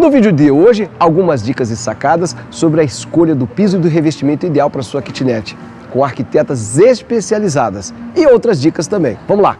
No vídeo de hoje, algumas dicas e sacadas sobre a escolha do piso e do revestimento ideal para sua kitnet, com arquitetas especializadas e outras dicas também. Vamos lá!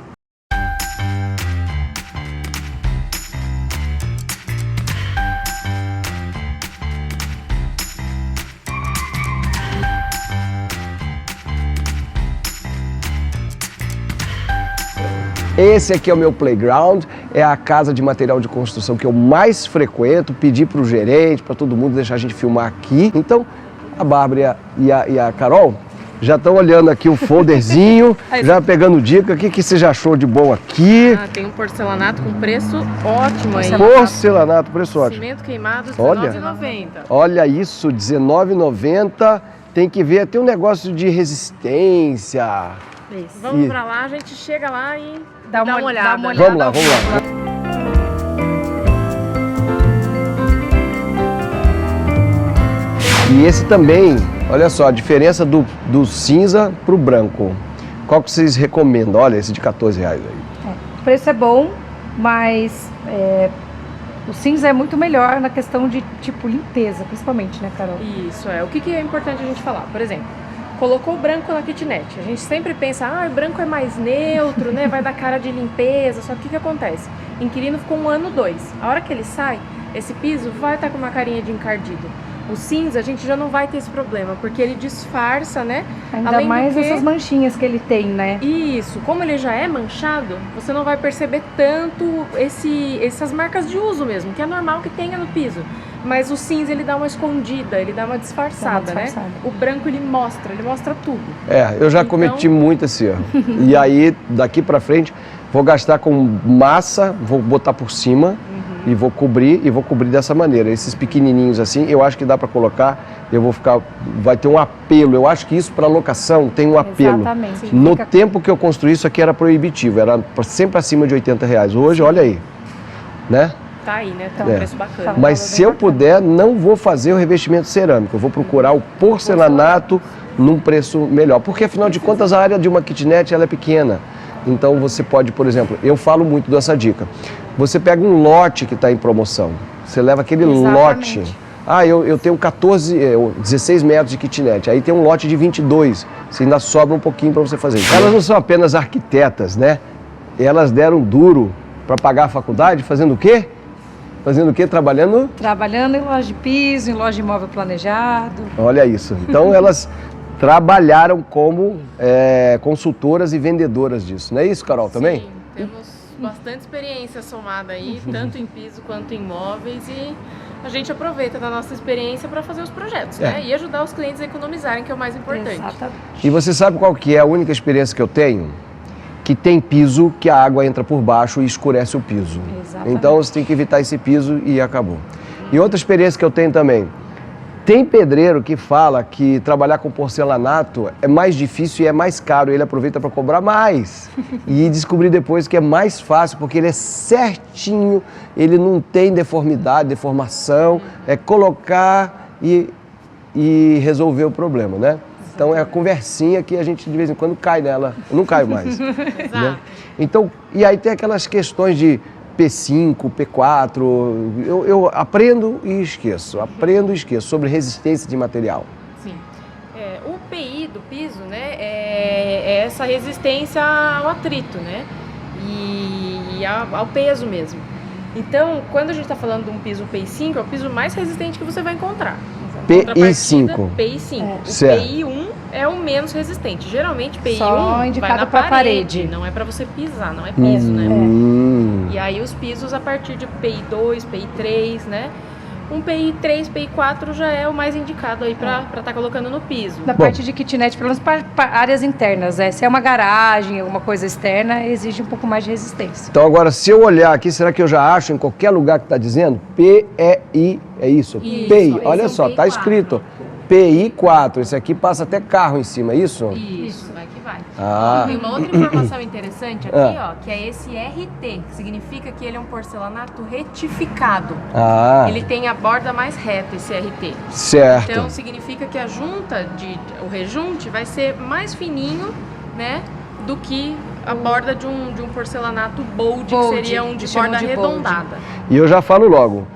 Esse aqui é o meu playground, é a casa de material de construção que eu mais frequento, pedi para o gerente, para todo mundo deixar a gente filmar aqui. Então, a Bárbara e a Carol já estão olhando aqui o folderzinho, já pegando dica. O que você já achou de bom aqui? Tem um porcelanato com preço ótimo aí. Porcelanato, preço ótimo. Cimento queimado, R$19,90. Olha isso, R$19,90. Tem que ver, tem um negócio de resistência. Isso. Vamos pra lá, a gente chega lá e dá uma olhada. Vamos lá. E esse também, olha só, a diferença do cinza pro branco. Qual que vocês recomendam? Olha, esse de R$14 aí. O preço é bom, mas o cinza é muito melhor na questão de, tipo, limpeza, principalmente, né, Carol? Isso, o que é importante a gente falar? Por exemplo, colocou o branco na kitnet. A gente sempre pensa, o branco é mais neutro, né? Vai dar cara de limpeza. Só que o que acontece? O inquilino ficou 1 ano, 2. A hora que ele sai, esse piso vai estar com uma carinha de encardido. O cinza, a gente já não vai ter esse problema, porque ele disfarça, né? Ainda Além mais essas manchinhas que ele tem, né? Isso. Como ele já é manchado, você não vai perceber tanto essas marcas de uso mesmo, que é normal que tenha no piso. Mas o cinza, ele dá uma escondida, ele dá uma disfarçada, né? O branco, ele mostra tudo. Eu já cometi muito esse erro. E aí, daqui pra frente, vou gastar com massa, vou botar por cima e vou cobrir dessa maneira. Esses pequenininhos assim, eu acho que dá pra colocar, vai ter um apelo. Eu acho que isso pra locação tem um apelo. Exatamente. No tempo que eu construí, isso aqui era proibitivo, era sempre acima de R$80. Hoje, olha aí, né? Tá aí, né? Tá um preço bacana. Mas se eu puder, não vou fazer o revestimento cerâmico. Eu vou procurar o porcelanato num preço melhor. Porque, afinal de contas, a área de uma kitnet ela é pequena. Então, você pode, por exemplo, eu falo muito dessa dica. Você pega um lote que está em promoção. Você leva aquele lote. Eu tenho 16 metros de kitnet. Aí tem um lote de 22. Você ainda sobra um pouquinho para você fazer. Elas não são apenas arquitetas, né? Elas deram duro para pagar a faculdade fazendo o quê? Fazendo o quê? Trabalhando? Trabalhando em loja de piso, em loja de imóvel planejado. Olha isso. Então elas trabalharam como consultoras e vendedoras disso. Não é isso, Carol, também? Sim, temos bastante experiência somada aí, tanto em piso quanto em móveis, e a gente aproveita da nossa experiência para fazer os projetos, né? E ajudar os clientes a economizarem, que é o mais importante. Exatamente. E você sabe qual que é a única experiência que eu tenho? Que tem piso que a água entra por baixo e escurece o piso. Exatamente. Então você tem que evitar esse piso e acabou. E outra experiência que eu tenho também, tem pedreiro que fala que trabalhar com porcelanato é mais difícil e é mais caro, ele aproveita para cobrar mais. E descobri depois que é mais fácil, porque ele é certinho, ele não tem deformação, é colocar e resolver o problema, né? Então é a conversinha que a gente de vez em quando cai nela. Eu não caio mais. Né? Então, e aí tem aquelas questões de P5, P4. Eu aprendo e esqueço. Sobre resistência de material. Sim. O PI do piso, né, é essa resistência ao atrito, né? E ao peso mesmo. Então, quando a gente está falando de um piso PI5, é o piso mais resistente que você vai encontrar. PI5. PI5. O Certo. PI1 é o menos resistente. Geralmente PI1 Só indicado vai na pra parede, não é para você pisar, não é piso, né? E aí os pisos a partir de PI2, PI3, né? Um PI3, PI4 já é o mais indicado aí para estar colocando no piso. Na parte de kitnet, pelo menos para áreas internas, se é uma garagem, alguma coisa externa, exige um pouco mais de resistência. Então agora, se eu olhar aqui, será que eu já acho em qualquer lugar que está dizendo? PEI, é isso? PEI, olha só, está escrito. PI4, esse aqui passa até carro em cima, é isso? Isso, vai que vai. Tem uma outra informação interessante aqui, que é esse RT, que significa que ele é um porcelanato retificado. Ele tem a borda mais reta, esse RT. Certo. Então significa que o rejunte vai ser mais fininho, né, do que a borda de um porcelanato bold, que seria um de borda arredondada. E eu já falo logo,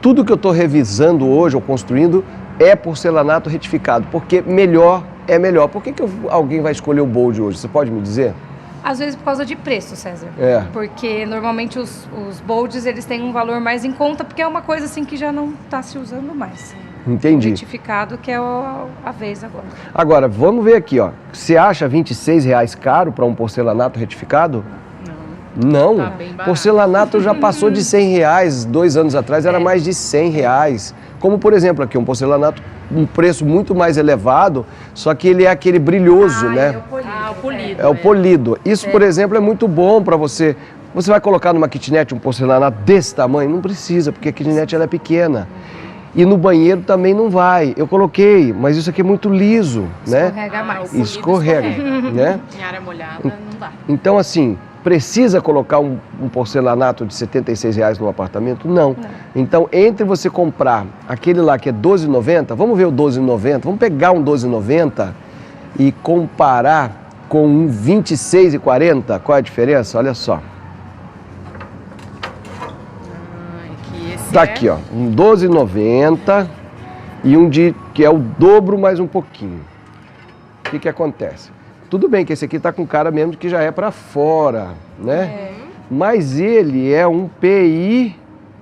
tudo que eu estou revisando hoje ou construindo é porcelanato retificado, porque melhor é melhor. Por que alguém vai escolher o Bold hoje? Você pode me dizer? Às vezes por causa de preço, César. É. Porque normalmente os bolds, eles têm um valor mais em conta, porque é uma coisa assim que já não está se usando mais. Entendi. O retificado que é a vez agora. Agora, vamos ver aqui, ó. Você acha R$26 caro para um porcelanato retificado? Não. Tá bem barato. Porcelanato já passou de R$100, 2 anos atrás era mais de R$100. Como, por exemplo, aqui um porcelanato, um preço muito mais elevado, só que ele é aquele brilhoso, né? O polido. É o polido. Isso, por exemplo, é muito bom para você. Você vai colocar numa kitnet um porcelanato desse tamanho? Não precisa, porque a kitnet ela é pequena. E no banheiro também não vai. Eu coloquei, mas isso aqui é muito liso, né? Escorrega mais. O polido Escorrega, né? Em área molhada não dá. Então, assim, precisa colocar um porcelanato de R$76 no apartamento? Não. Então, entre você comprar aquele lá que é R$12,90, vamos ver o R$12,90, vamos pegar um R$12,90 e comparar com um R$26,40, qual é a diferença? Olha só. Tá aqui, ó, um R$12,90 e um que é o dobro mais um pouquinho. O que acontece? Tudo bem que esse aqui tá com cara mesmo de que já é para fora, né? Mas ele é um PI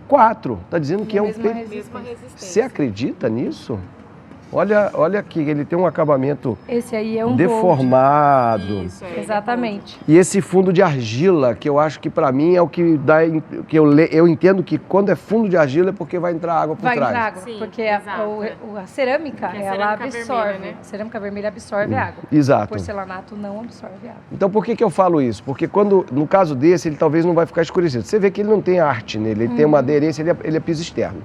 4, tá dizendo que é um PI. Mesma resistência. Você acredita nisso? Olha aqui, ele tem um acabamento Esse aí é um deformado. Isso, é. Exatamente. E esse fundo de argila, que eu acho que para mim é o que dá, que eu entendo que quando é fundo de argila é porque vai entrar água por Vai trás. entrar água, Sim, porque exato, a cerâmica, Porque a ela cerâmica absorve. vermelha, né? A cerâmica vermelha absorve a água. Exato. O porcelanato não absorve água. Então por que eu falo isso? Porque no caso desse, ele talvez não vai ficar escurecido. Você vê que ele não tem arte nele, ele tem uma aderência, ele é piso externo.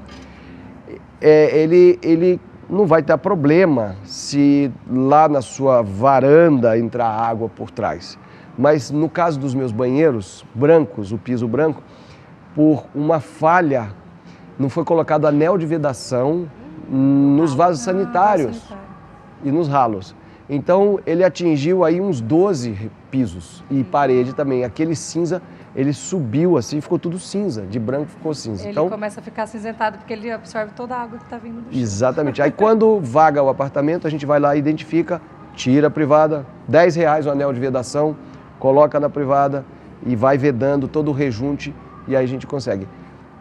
Ele não vai ter problema se lá na sua varanda entrar água por trás. Mas no caso dos meus banheiros brancos, o piso branco, por uma falha, não foi colocado anel de vedação nos vasos sanitários e nos ralos. Então ele atingiu aí uns 12 pisos e parede também. Aquele cinza, ele subiu assim, ficou tudo cinza, de branco ficou cinza. Ele Então, começa a ficar acinzentado porque ele absorve toda a água que está vindo do chão. exatamente. Aí quando vaga o apartamento, a gente vai lá, identifica, tira a privada, R$10 o anel de vedação, coloca na privada e vai vedando todo o rejunte e aí a gente consegue.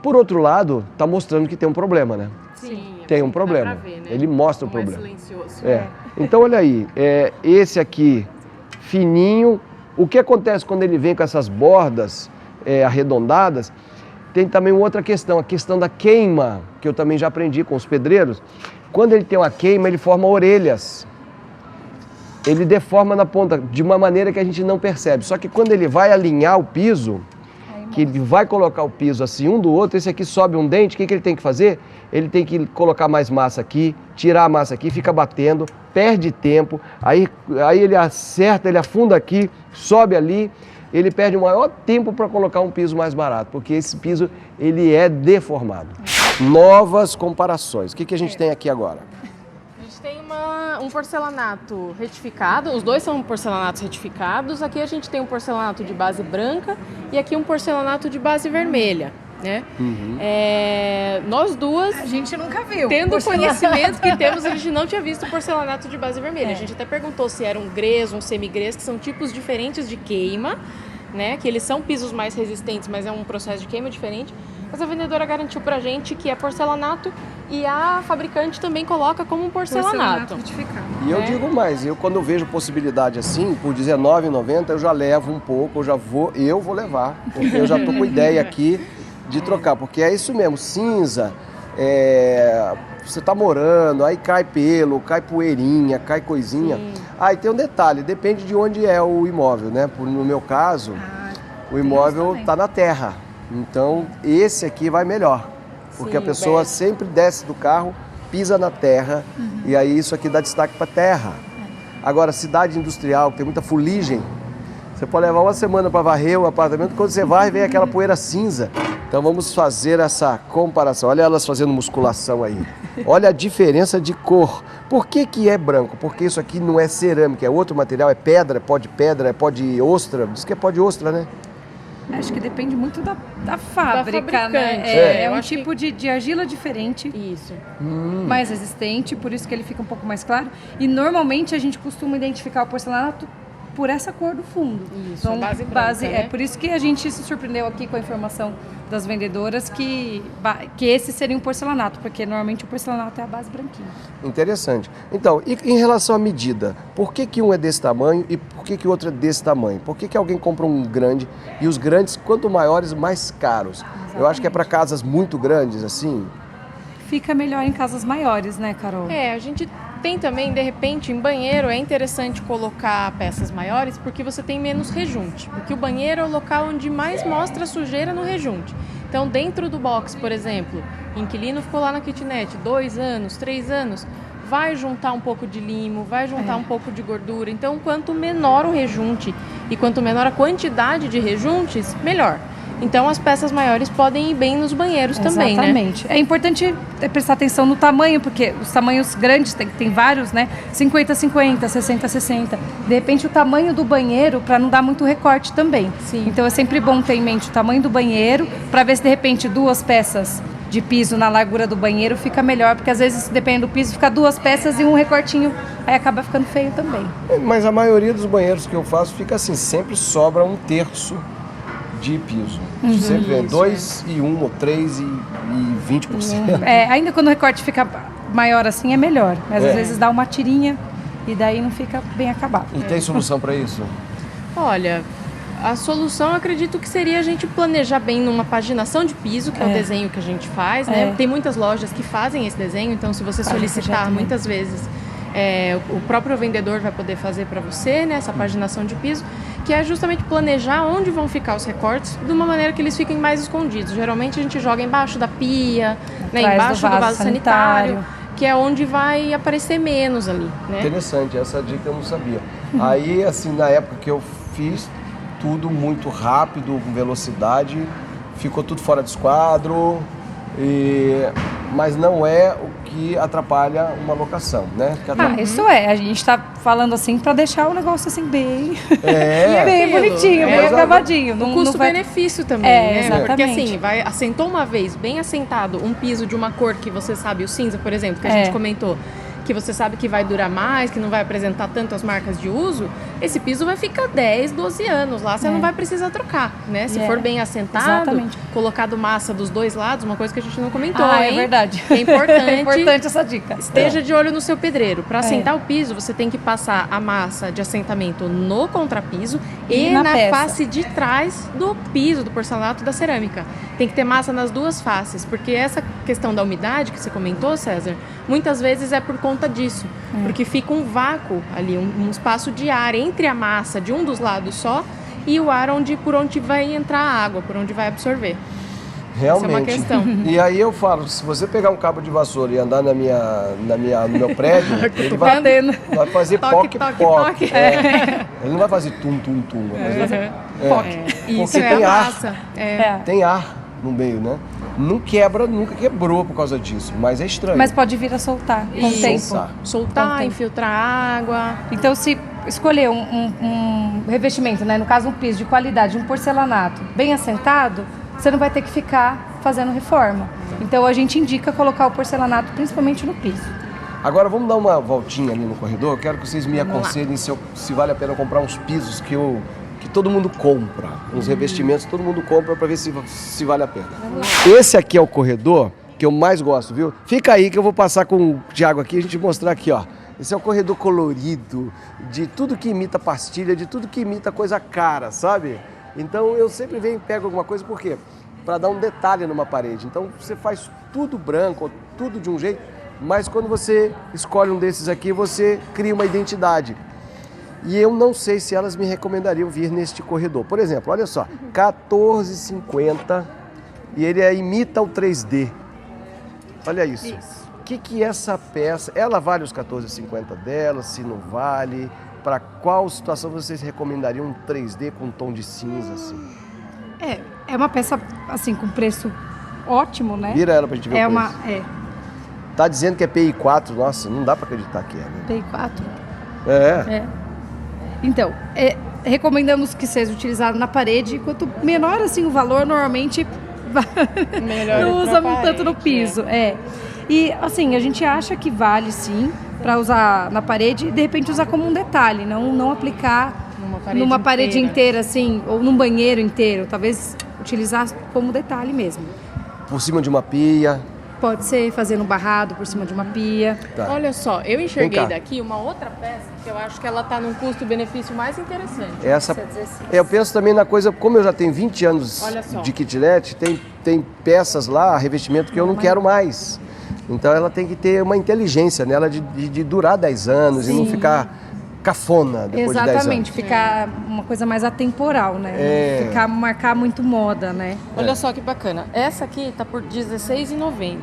Por outro lado, está mostrando que tem um problema, né? Sim, Tem um problema. dá pra ver, né? Ele mostra o Como problema. É silencioso. Então olha aí, esse aqui fininho. O que acontece quando ele vem com essas bordas arredondadas? Tem também outra questão, a questão da queima, que eu também já aprendi com os pedreiros. Quando ele tem uma queima, ele forma orelhas. Ele deforma na ponta de uma maneira que a gente não percebe. Só que quando ele vai alinhar o piso, que ele vai colocar o piso assim um do outro, esse aqui sobe um dente, o que ele tem que fazer? Ele tem que colocar mais massa aqui, tirar a massa aqui, fica batendo, perde tempo, aí ele acerta, ele afunda aqui, sobe ali, ele perde o maior tempo para colocar um piso mais barato, porque esse piso ele é deformado. Novas comparações. O que a gente tem aqui agora? A gente tem um porcelanato retificado, os dois são porcelanatos retificados. Aqui a gente tem um porcelanato de base branca e aqui um porcelanato de base vermelha, né? Nós duas, A gente nunca viu. tendo o conhecimento que temos, a gente não tinha visto porcelanato de base vermelha. A gente até perguntou se era um grês, um semigrês, que são tipos diferentes de queima, né? Que eles são pisos mais resistentes, mas é um processo de queima diferente. Mas a vendedora garantiu pra gente que é porcelanato e a fabricante também coloca como um porcelanato. retificado. E eu digo mais, quando eu vejo possibilidade assim, por R$19,90, eu já levo um pouco, eu vou levar, porque eu já tô com ideia aqui de trocar, porque é isso mesmo, cinza, você tá morando, aí cai pelo, cai poeirinha, cai coisinha. E tem um detalhe, depende de onde é o imóvel, né? No meu caso, o imóvel tá na terra, então esse aqui vai melhor. Porque a pessoa sempre desce do carro, pisa na terra, e aí isso aqui dá destaque para a terra. Agora, cidade industrial, que tem muita fuligem, você pode levar uma semana para varrer o apartamento, quando você vai, vem aquela poeira cinza. Então vamos fazer essa comparação. Olha elas fazendo musculação aí. Olha a diferença de cor. Por que é branco? Porque isso aqui não é cerâmica, é outro material, é pedra, é pó de ostra. Diz que é pó de ostra, né? Acho que depende muito da fábrica, né? fabricante. É Eu um acho tipo de argila diferente, Isso. mais resistente, por isso que ele fica um pouco mais claro. E normalmente a gente costuma identificar o porcelanato por essa cor do fundo. Isso, a base branca, né? É por isso que a gente se surpreendeu aqui com a informação das vendedoras que esse seria um porcelanato, porque normalmente o porcelanato é a base branquinha. Interessante. Então, e em relação à medida, por que um é desse tamanho e por que o outro é desse tamanho? Por que alguém compra um grande e os grandes, quanto maiores, mais caros? Exatamente. Eu acho que é para casas muito grandes, assim. Fica melhor em casas maiores, né, Carol? A gente tem também, de repente, em banheiro é interessante colocar peças maiores porque você tem menos rejunte. Porque o banheiro é o local onde mais mostra sujeira no rejunte. Então, dentro do box, por exemplo, o inquilino ficou lá na kitnet 2 anos, 3 anos, vai juntar um pouco de limo, vai juntar um pouco de gordura. Então, quanto menor o rejunte e quanto menor a quantidade de rejuntes, melhor. Então, as peças maiores podem ir bem nos banheiros também, né? Exatamente. É importante prestar atenção no tamanho, porque os tamanhos grandes, tem vários, né? 50-50, 60-60. De repente, o tamanho do banheiro, para não dar muito recorte também. Sim. Então, é sempre bom ter em mente o tamanho do banheiro, para ver se, de repente, 2 peças de piso na largura do banheiro fica melhor, porque às vezes, dependendo do piso, fica 2 peças e um recortinho, aí acaba ficando feio também. Mas a maioria dos banheiros que eu faço fica assim, sempre sobra 1/3 de piso. Sempre é 2 e 1 ou 3 e 20%. Ainda quando o recorte fica maior assim é melhor, mas às vezes dá uma tirinha e daí não fica bem acabado. E tem solução para isso? Olha, a solução eu acredito que seria a gente planejar bem numa paginação de piso, que é o desenho que a gente faz, né? Tem muitas lojas que fazem esse desenho, então se você solicitar muitas vezes, o próprio vendedor vai poder fazer para você, né, essa paginação de piso, que é justamente planejar onde vão ficar os recortes de uma maneira que eles fiquem mais escondidos. Geralmente a gente joga embaixo da pia, né, embaixo do vaso sanitário, que é onde vai aparecer menos ali, né? Interessante, essa dica eu não sabia. Aí, assim, na época que eu fiz tudo muito rápido, com velocidade, ficou tudo fora de esquadro, mas não é o que atrapalha uma locação, né? Isso a gente tá falando assim para deixar o negócio assim bem, bem aquilo, bonitinho, bem acabadinho. O custo-benefício também, né? Exatamente. Porque assim, assentou uma vez, bem assentado, um piso de uma cor que você sabe, o cinza, por exemplo, que a gente comentou, que você sabe que vai durar mais, que não vai apresentar tanto as marcas de uso, esse piso vai ficar 10, 12 anos lá, você não vai precisar trocar, né? Se for bem assentado, colocado massa dos 2 lados, uma coisa que a gente não comentou, é verdade. É importante, é importante essa dica. Esteja de olho no seu pedreiro. Para assentar o piso, você tem que passar a massa de assentamento no contrapiso e na face de trás do piso, do porcelanato, da cerâmica. Tem que ter massa nas 2 faces, porque essa questão da umidade que você comentou, César, muitas vezes é por conta disso, porque fica um vácuo ali, um espaço de ar entre a massa de um dos lados só e o ar por onde vai entrar a água, por onde vai absorver. Realmente. Essa é uma questão. E aí eu falo, se você pegar um cabo de vassoura e andar no meu prédio, ele vai fazer toque. Ele não vai fazer tum-tum-tum. Isso porque é tem a ar. massa. Tem ar no meio, né? Não quebra, nunca quebrou por causa disso, mas é estranho. Mas pode vir a soltar com o tempo. Soltar, infiltrar água. Então, se escolher um revestimento, né, no caso um piso de qualidade, um porcelanato bem assentado, você não vai ter que ficar fazendo reforma. Então, a gente indica colocar o porcelanato principalmente no piso. Agora, vamos dar uma voltinha ali no corredor. Eu quero que vocês me aconselhem se vale a pena comprar uns pisos que todo mundo compra, uns revestimentos que todo mundo compra para ver se vale a pena. Esse aqui é o corredor que eu mais gosto, viu? Fica aí que eu vou passar com o Thiago aqui e a gente mostrar aqui, ó. Esse é o corredor colorido, de tudo que imita pastilha, de tudo que imita coisa cara, sabe? Então eu sempre venho e pego alguma coisa, por quê? Para dar um detalhe numa parede. Então você faz tudo branco, tudo de um jeito, mas quando você escolhe um desses aqui, você cria uma identidade. E eu não sei se elas me recomendariam vir neste corredor. Por exemplo, olha só, R$14,50 e ele imita o 3D. Olha isso. O que essa peça, ela vale os R$14,50 dela, se não vale? Para qual situação vocês recomendariam um 3D com um tom de cinza assim? É uma peça assim com preço ótimo, né? Vira ela pra gente ver o preço. Tá dizendo que é PI4, nossa, não dá para acreditar que é, né? PI4? É. Então, recomendamos que seja utilizado na parede. Quanto menor assim o valor, normalmente Melhor não pra usa tanto no parede, piso. E assim, a gente acha que vale sim para usar na parede e de repente usar como um detalhe, não aplicar numa parede inteira assim, ou num banheiro inteiro. Talvez utilizar como detalhe mesmo. Por cima de uma pia. Pode ser fazendo barrado por cima de uma pia. Tá. Olha só, eu enxerguei Vem cá. daqui uma outra peça que eu acho que ela tá num custo-benefício mais interessante. Essa, eu penso também na coisa, como eu já tenho 20 anos Olha só. de kitnet, tem peças lá, revestimento que eu não quero mais. Então ela tem que ter uma inteligência nela de durar 10 anos e não ficar cafona depois de 10 anos. Exatamente, ficar uma coisa mais atemporal, né? Marcar muito moda, né? Olha só que bacana. Essa aqui tá por R$16,90.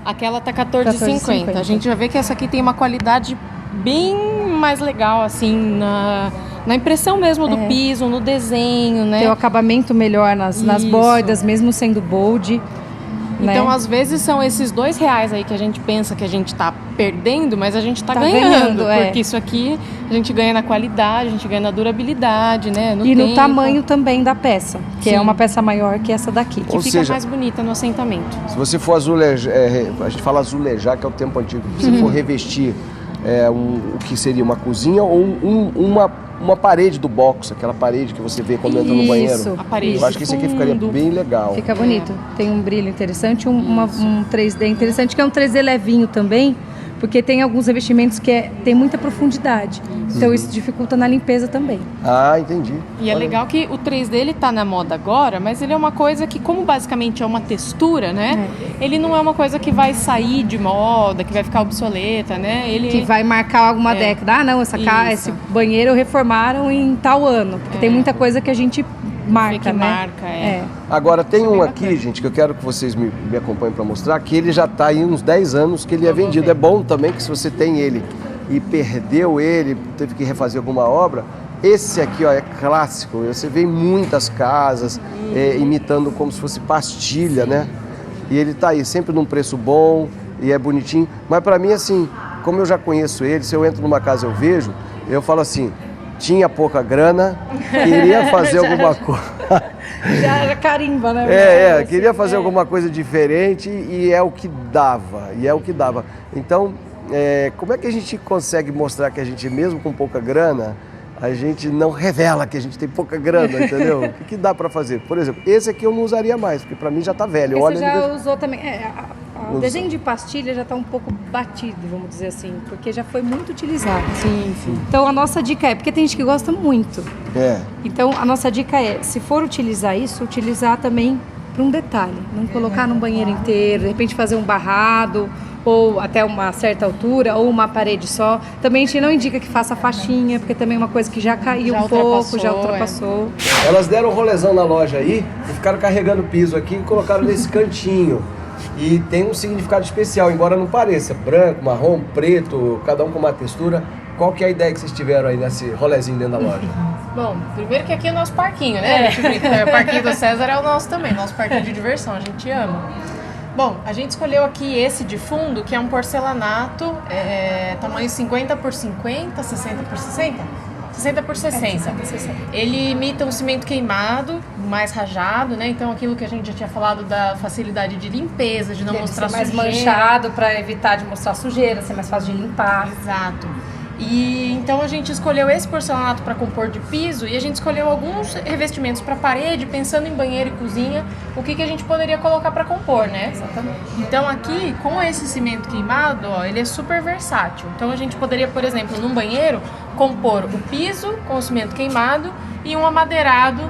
Aquela tá R$14,50. A gente já vê que essa aqui tem uma qualidade bem mais legal, assim, na impressão mesmo do piso, no desenho, né? Tem o acabamento melhor nas bordas, mesmo sendo bold. Então, né? às vezes, são esses R$2 aí que a gente pensa que a gente tá perdendo, mas a gente tá ganhando, porque isso aqui a gente ganha na qualidade, a gente ganha na durabilidade, né? No E tempo, no tamanho também da peça, que Sim. é uma peça maior que essa daqui. que Ou fica seja, mais bonita no assentamento. Se você for azulejar, a gente fala azulejar, que é o tempo antigo, se você for revestir o que seria uma cozinha ou uma parede do box, aquela parede que você vê quando entra no banheiro. A parede Eu acho que isso aqui ficaria fundo. bem legal. Fica bonito. Tem um brilho interessante, um 3D interessante, que é um 3D levinho também, porque tem alguns revestimentos que tem muita profundidade. Então isso dificulta na limpeza também. Ah, entendi. E é legal que o 3D ele tá na moda agora, mas ele é uma coisa que, como basicamente é uma textura, né? Ele não é uma coisa que vai sair de moda, que vai ficar obsoleta, né? Ele Que vai marcar alguma década. Ah, não, Isso. esse banheiro reformaram em tal ano. Porque tem muita coisa que a gente marca, que né? marca, Agora, tem um bem aqui, bacana. gente, que eu quero que vocês me acompanhem para mostrar, que ele já está aí uns 10 anos que ele é vendido. É bom também que se você tem ele e perdeu ele, teve que refazer alguma obra, esse aqui ó, é clássico. Você vê em muitas casas imitando como se fosse pastilha, né? E ele está aí sempre num preço bom e é bonitinho. Mas para mim, assim, como eu já conheço ele, se eu entro numa casa eu vejo, eu falo assim, tinha pouca grana, queria fazer alguma coisa. Já carimba, né? Queria fazer alguma coisa diferente e é o que dava, Então, como é que a gente consegue mostrar que a gente, mesmo com pouca grana, a gente não revela que a gente tem pouca grana, entendeu? O que dá para fazer? Por exemplo, esse aqui eu não usaria mais, porque para mim já tá velho. Esse Olha, já usou também. O desenho de pastilha já está um pouco batido, vamos dizer assim, porque já foi muito utilizado. Sim, sim. Então a nossa dica porque tem gente que gosta muito. É. Então a nossa dica se for utilizar isso, utilizar também para um detalhe. Não colocar num banheiro inteiro, de repente fazer um barrado, ou até uma certa altura, ou uma parede só. Também a gente não indica que faça faixinha, porque também é uma coisa que já caiu um pouco, já ultrapassou. Elas deram um rolezão na loja aí e ficaram carregando o piso aqui e colocaram nesse cantinho. E tem um significado especial, embora não pareça. Branco, marrom, preto, cada um com uma textura. Qual que é a ideia que vocês tiveram aí nesse rolezinho dentro da loja? Bom, primeiro que aqui é o nosso parquinho, né? A gente brinca, o parquinho do César é o nosso também, nosso parquinho de diversão, a gente ama. Bom, a gente escolheu aqui esse de fundo, que é um porcelanato, tamanho 50 por 50, 60 por 60? 60 por 60. Ele imita um cimento queimado, mais rajado, né? Então aquilo que a gente já tinha falado da facilidade de limpeza, de não mostrar mais sujeira. manchado para evitar de mostrar sujeira, ser mais fácil de limpar. Exato. E então a gente escolheu esse porcelanato para compor de piso e a gente escolheu alguns revestimentos para parede, pensando em banheiro e cozinha, o que a gente poderia colocar para compor, né? Exatamente. Então aqui, com esse cimento queimado, ó, ele é super versátil. Então a gente poderia, por exemplo, num banheiro, compor o piso com o cimento queimado e um amadeirado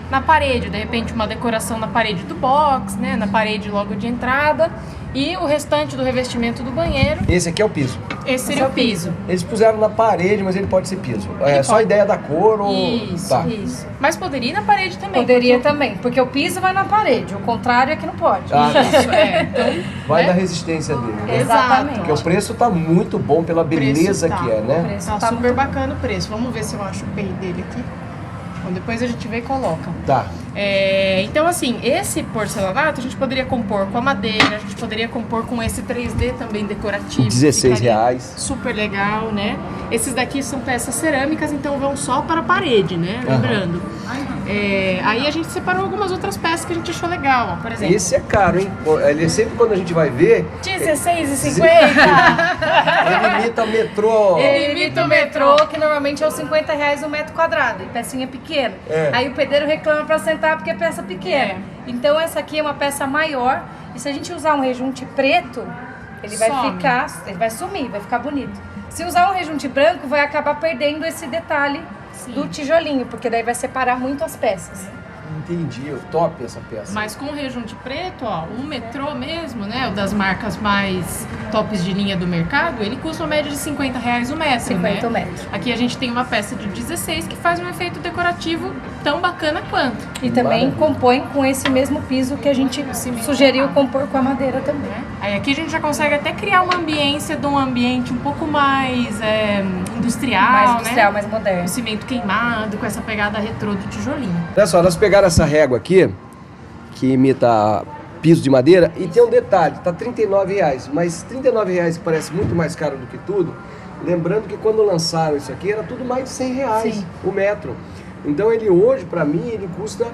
na parede, de repente uma decoração na parede do box, né, na parede logo de entrada, e o restante do revestimento do banheiro. Esse aqui é o piso. Esse seria o piso. Eles puseram na parede, mas ele pode ser piso. É só a pode. ideia da cor ou... Isso, tá. isso. Mas poderia ir na parede também. Poderia também, porque o piso vai na parede, o contrário é que não pode. Ah, tá. Isso, então, Vai né? da resistência dele, né? Exatamente. Porque o preço tá muito bom pela beleza tá. que é, né? preço Tá tá super muito bacana o preço. Vamos ver se eu acho o PEI dele aqui. Bom, depois a gente vê e coloca. Tá. Então, assim, esse porcelanato a gente poderia compor com a madeira, a gente poderia compor com esse 3D também decorativo. R$16. Super legal, né? Esses daqui são peças cerâmicas, então vão só para a parede, né? Lembrando. Aí a gente separou algumas outras peças que a gente achou legal, ó, por exemplo. Esse é caro, hein? Ele sempre quando a gente vai ver... R$16,50! Ele imita o metrô. Ele imita o metrô, que normalmente é os R$50 um metro quadrado, e pecinha pequena. Aí o pedreiro reclama para sentar porque é peça pequena. Então essa aqui é uma peça maior, e se a gente usar um rejunte preto, ele vai ele vai sumir, vai ficar bonito. Se usar um rejunte branco, vai acabar perdendo esse detalhe do tijolinho, porque daí vai separar muito as peças. Entendi, top essa peça. Mas com rejunte preto, ó, um metrô mesmo, né, o das marcas mais tops de linha do mercado, ele custa uma média de R$50 o metro, 50 né? o metro. Aqui a gente tem uma peça de 16 que faz um efeito decorativo tão bacana quanto. E também compõe com esse mesmo piso que a gente sugeriu compor com a madeira também. Aí aqui a gente já consegue até criar uma ambiência de um ambiente um pouco mais industrial, Mais industrial, né? mais moderno. O cimento queimado, com essa pegada retrô do tijolinho. Olha só, nós pegaram essa régua aqui, que imita piso de madeira, e tem um detalhe, tá R$39, mas R$39 que parece muito mais caro do que tudo, lembrando que quando lançaram isso aqui era tudo mais de R$100 o metro. Então ele hoje, para mim, ele custa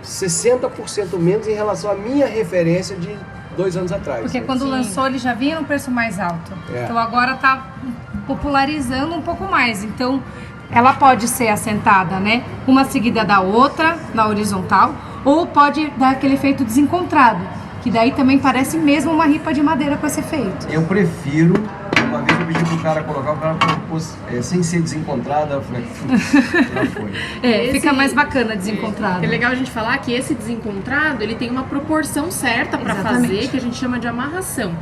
60% menos em relação à minha referência de 2 anos atrás. Porque né? quando lançou ele já vinha no preço mais alto. Então agora tá popularizando um pouco mais. Então ela pode ser assentada, né? Uma seguida da outra, na horizontal, ou pode dar aquele efeito desencontrado, que daí também parece mesmo uma ripa de madeira com esse efeito. Eu prefiro, uma vez eu pedi pro cara colocar, o cara propôs sem ser desencontrada, eu falei, já foi. Fica mais bacana desencontrado. É legal a gente falar que esse desencontrado, ele tem uma proporção certa para fazer, que a gente chama de amarração.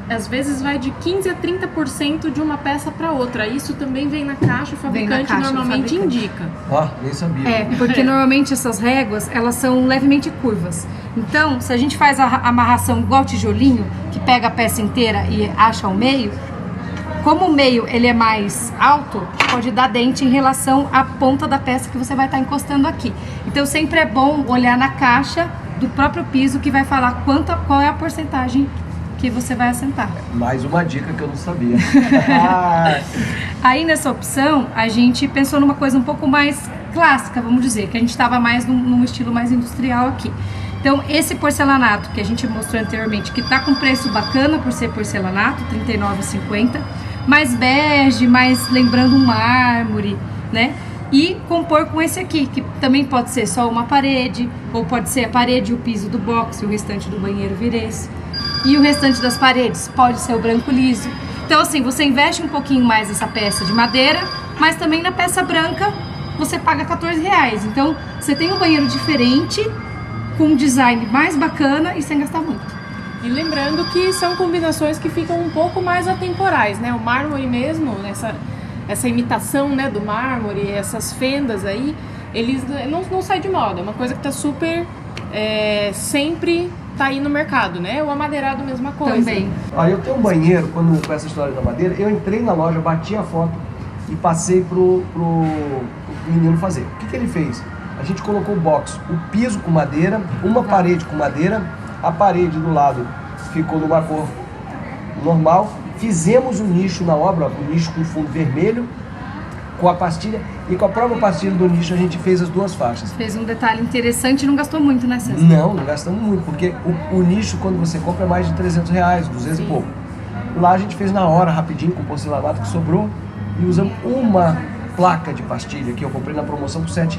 Às vezes vai de 15% a 30% de uma peça para outra. Isso também vem na caixa, o fabricante normalmente indica. Ó, nem sabia. Porque normalmente essas réguas, elas são levemente curvas. Então, se a gente faz a amarração igual tijolinho, que pega a peça inteira e acha o meio, como o meio ele é mais alto, pode dar dente em relação à ponta da peça que você vai estar encostando aqui. Então sempre é bom olhar na caixa do próprio piso, que vai falar qual é a porcentagem que você vai assentar. Mais uma dica que eu não sabia. Aí nessa opção, a gente pensou numa coisa um pouco mais clássica, vamos dizer, que a gente estava mais num estilo mais industrial aqui. Então esse porcelanato que a gente mostrou anteriormente, que está com preço bacana por ser porcelanato, R$ 39,50, mais bege, mais lembrando um mármore, né? E compor com esse aqui, que também pode ser só uma parede, ou pode ser a parede e o piso do box e o restante do banheiro vir esse. E o restante das paredes pode ser o branco liso. Então assim, você investe um pouquinho mais nessa peça de madeira, mas também na peça branca você paga R$14. Então você tem um banheiro diferente, com um design mais bacana e sem gastar muito. E lembrando que são combinações que ficam um pouco mais atemporais, né? O mármore mesmo, essa imitação, né, do mármore, essas fendas aí, eles não saem de moda. É uma coisa que tá super sempre tá aí no mercado, né? O amadeirado, mesma coisa. Também. Olha, eu tenho um banheiro, quando com essa história da madeira, eu entrei na loja, bati a foto e passei pro menino fazer. O que ele fez? A gente colocou o box, o piso com madeira, uma parede com madeira, a parede do lado ficou numa cor normal. Fizemos um nicho na obra, um nicho com fundo vermelho, com a pastilha, e com a própria pastilha do nicho a gente fez as 2 faixas. Fez um detalhe interessante e não gastou muito, né, César? Não gastamos muito, porque o nicho, quando você compra, é mais de R$300, 200 e pouco. Lá a gente fez na hora, rapidinho, com porcelanato que sobrou, e usamos uma placa de pastilha que eu comprei na promoção por R$7.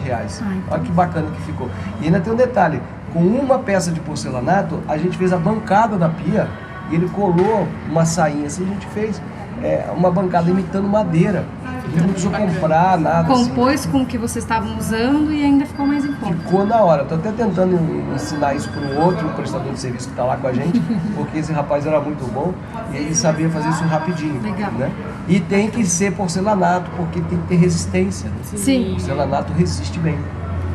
Olha que bacana que ficou. E ainda tem um detalhe, com uma peça de porcelanato, a gente fez a bancada da pia, e ele colou uma sainha assim, a gente fez uma bancada imitando madeira. A gente não precisou comprar nada. Compôs assim. com o que vocês estavam usando e ainda ficou mais em conta. Ficou na hora. Estou até tentando ensinar isso para um outro prestador de serviço que está lá com a gente, porque esse rapaz era muito bom e ele sabia fazer isso rapidinho. Legal. Né? E tem que ser porcelanato, porque tem que ter resistência. Sim. O porcelanato resiste bem.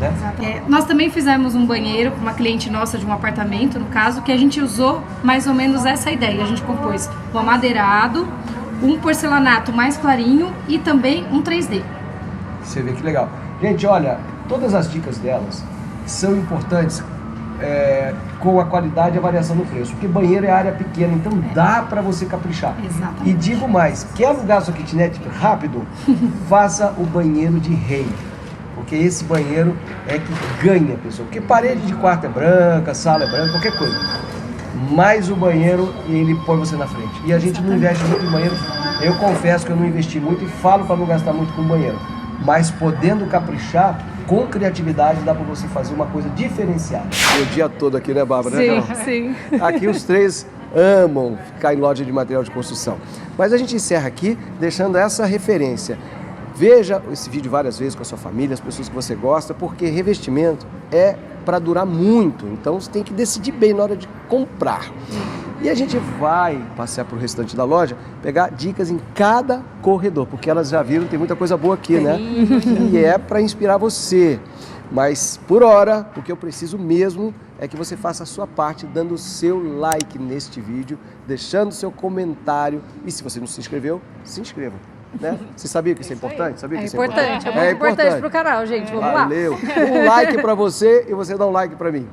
Né? Nós também fizemos um banheiro com uma cliente nossa de um apartamento, no caso, que a gente usou mais ou menos essa ideia. A gente compôs um amadeirado, um porcelanato mais clarinho e também um 3D. Você vê que legal. Gente, olha, todas as dicas delas são importantes com a qualidade e a variação no preço, porque banheiro é área pequena, então dá para você caprichar. Exatamente. E digo mais, quer alugar sua kitnet rápido? Faça o banheiro de rei, porque esse banheiro é que ganha, pessoal, porque parede de quarto é branca, sala é branca, qualquer coisa, mas o banheiro, ele põe você na frente, e a gente não investe muito em banheiro. Eu confesso que eu não investi muito e falo para não gastar muito com banheiro, mas podendo caprichar, com criatividade dá para você fazer uma coisa diferenciada. O dia todo aqui, né, Bárbara? Sim. Aqui os três amam ficar em loja de material de construção. Mas a gente encerra aqui deixando essa referência. Veja esse vídeo várias vezes com a sua família, as pessoas que você gosta, porque revestimento é para durar muito. Então você tem que decidir bem na hora de comprar. E a gente vai passear para o restante da loja, pegar dicas em cada corredor, porque elas já viram, tem muita coisa boa aqui, né? E é para inspirar você. Mas por hora, o que eu preciso mesmo é que você faça a sua parte, dando o seu like neste vídeo, deixando o seu comentário. E se você não se inscreveu, se inscreva. Né? Você sabia que isso é importante? Sabia que É isso importante, é importante? muito importante pro canal, gente. Vamos lá. Valeu. Um like para você e você dá um like para mim.